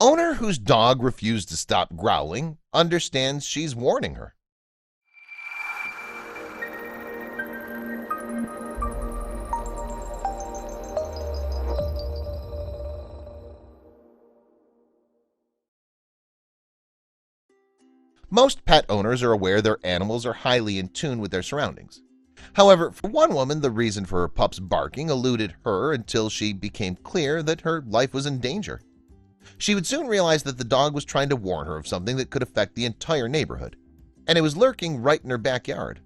Owner whose dog refused to stop growling understands she's warning her. Most pet owners are aware their animals are highly in tune with their surroundings. However, for one woman, the reason for her pup's barking eluded her until she became clear that her life was in danger. She would soon realize that the dog was trying to warn her of something that could affect the entire neighborhood, and it was lurking right in her backyard.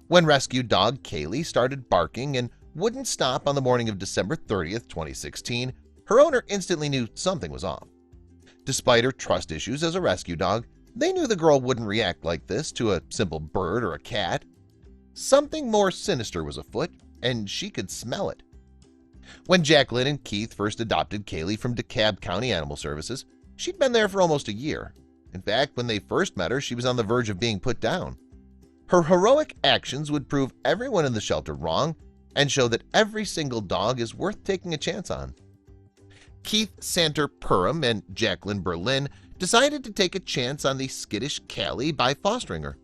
When rescue dog Kaylee started barking and wouldn't stop on the morning of December 30th, 2016, her owner instantly knew something was off. Despite her trust issues as a rescue dog, they knew the girl wouldn't react like this to a simple bird or a cat. Something more sinister was afoot, and she could smell it. When Jacqueline and Keith first adopted Kaylee from DeKalb County Animal Services, she'd been there for almost a year. In fact, when they first met her, she was on the verge of being put down. Her heroic actions would prove everyone in the shelter wrong and show that every single dog is worth taking a chance on. Keith Santer Perham and Jacqueline Berlin decided to take a chance on the skittish Callie by fostering her.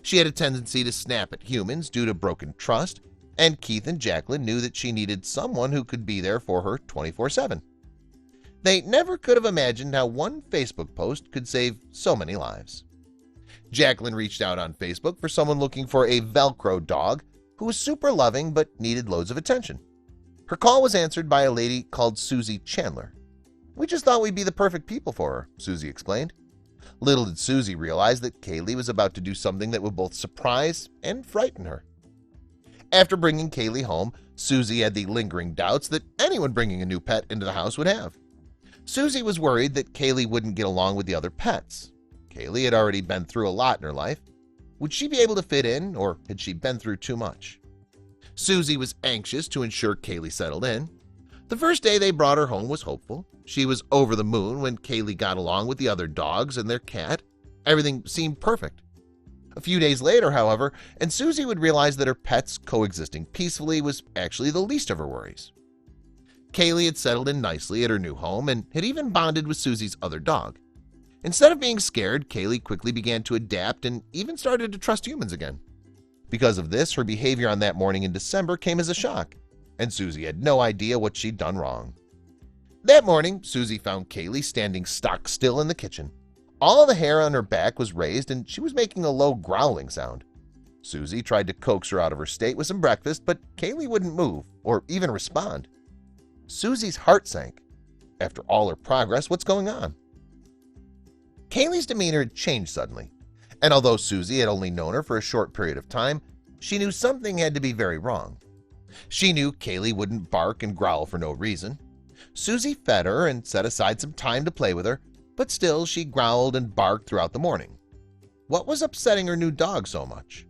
She had a tendency to snap at humans due to broken trust, and Keith and Jacqueline knew that she needed someone who could be there for her 24/7. They never could have imagined how one Facebook post could save so many lives. Jacqueline reached out on Facebook for someone looking for a Velcro dog who was super loving but needed loads of attention. Her call was answered by a lady called Susie Chandler. "We just thought we'd be the perfect people for her," Susie explained. Little did Susie realize that Kaylee was about to do something that would both surprise and frighten her. After bringing Kaylee home, Susie had the lingering doubts that anyone bringing a new pet into the house would have. Susie was worried that Kaylee wouldn't get along with the other pets. Kaylee had already been through a lot in her life. Would she be able to fit in, or had she been through too much? Susie was anxious to ensure Kaylee settled in. The first day they brought her home was hopeful. She was over the moon when Kaylee got along with the other dogs and their cat. Everything seemed perfect. A few days later, however, and Susie would realize that her pets coexisting peacefully was actually the least of her worries. Kaylee had settled in nicely at her new home and had even bonded with Susie's other dog. Instead of being scared, Kaylee quickly began to adapt and even started to trust humans again. Because of this, her behavior on that morning in December came as a shock, and Susie had no idea what she'd done wrong. That morning, Susie found Kaylee standing stock still in the kitchen. All the hair on her back was raised, and she was making a low growling sound. Susie tried to coax her out of her state with some breakfast, but Kaylee wouldn't move or even respond. Susie's heart sank. After all her progress, what's going on? Kaylee's demeanor had changed suddenly, and although Susie had only known her for a short period of time, she knew something had to be very wrong. She knew Kaylee wouldn't bark and growl for no reason. Susie fed her and set aside some time to play with her, but still she growled and barked throughout the morning. What was upsetting her new dog so much?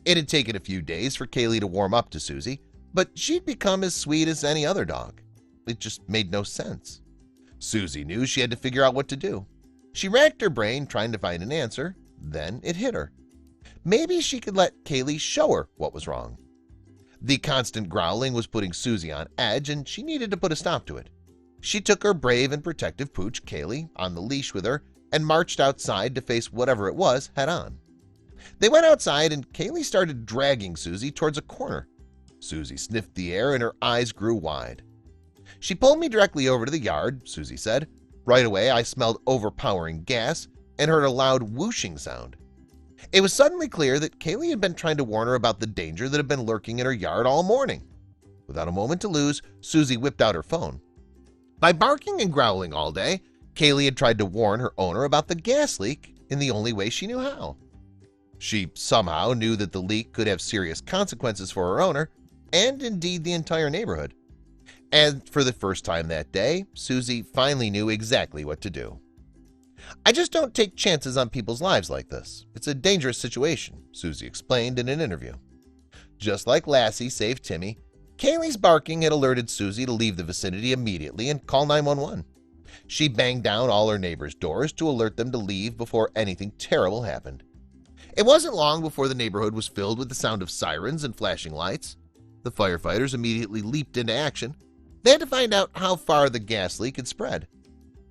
It had taken a few days for Kaylee to warm up to Susie, but she'd become as sweet as any other dog. It just made no sense. Susie knew she had to figure out what to do. She racked her brain trying to find an answer. Then it hit her. Maybe she could let Kaylee show her what was wrong. The constant growling was putting Susie on edge, and she needed to put a stop to it. She took her brave and protective pooch, Kaylee, on the leash with her and marched outside to face whatever it was head on. They went outside, and Kaylee started dragging Susie towards a corner. Susie sniffed the air, and her eyes grew wide. "She pulled me directly over to the yard," Susie said. "Right away, I smelled overpowering gas and heard a loud whooshing sound." It was suddenly clear that Kaylee had been trying to warn her about the danger that had been lurking in her yard all morning. Without a moment to lose, Susie whipped out her phone. By barking and growling all day, Kaylee had tried to warn her owner about the gas leak in the only way she knew how. She somehow knew that the leak could have serious consequences for her owner and indeed the entire neighborhood. And for the first time that day, Susie finally knew exactly what to do. "I just don't take chances on people's lives like this. It's a dangerous situation," Susie explained in an interview. Just like Lassie saved Timmy, Kaylee's barking had alerted Susie to leave the vicinity immediately and call 911. She banged down all her neighbors' doors to alert them to leave before anything terrible happened. It wasn't long before the neighborhood was filled with the sound of sirens and flashing lights. The firefighters immediately leaped into action. They had to find out how far the gas leak had spread.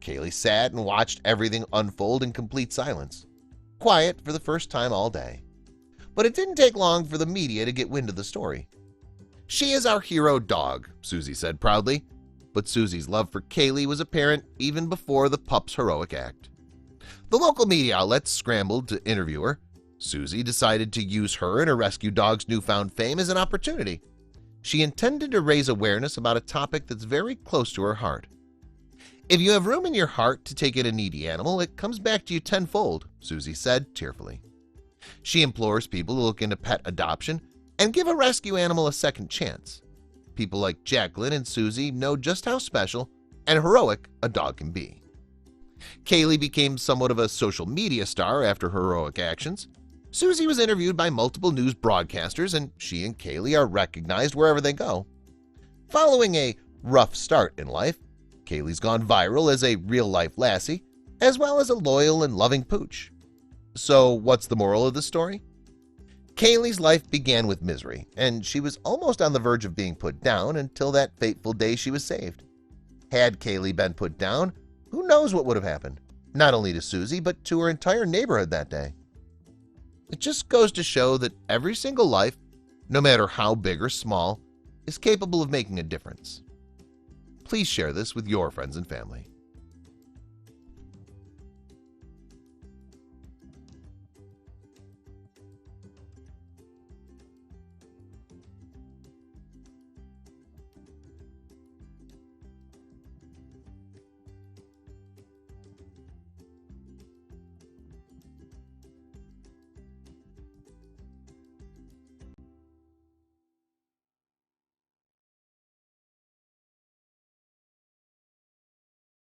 Kaylee sat and watched everything unfold in complete silence, quiet for the first time all day. But it didn't take long for the media to get wind of the story. "She is our hero dog," Susie said proudly, but Susie's love for Kaylee was apparent even before the pup's heroic act. The local media outlets scrambled to interview her. Susie decided to use her and her rescue dog's newfound fame as an opportunity. She intended to raise awareness about a topic that's very close to her heart. "If you have room in your heart to take in a needy animal, it comes back to you tenfold," Susie said tearfully. She implores people to look into pet adoption and give a rescue animal a second chance. People like Jacqueline and Susie know just how special and heroic a dog can be. Kaylee became somewhat of a social media star after her heroic actions. Susie was interviewed by multiple news broadcasters, and she and Kaylee are recognized wherever they go. Following a rough start in life, Kaylee's gone viral as a real-life lassie, as well as a loyal and loving pooch. So what's the moral of the story? Kaylee's life began with misery, and she was almost on the verge of being put down until that fateful day she was saved. Had Kaylee been put down, who knows what would have happened, not only to Susie, but to her entire neighborhood that day. It just goes to show that every single life, no matter how big or small, is capable of making a difference. Please share this with your friends and family.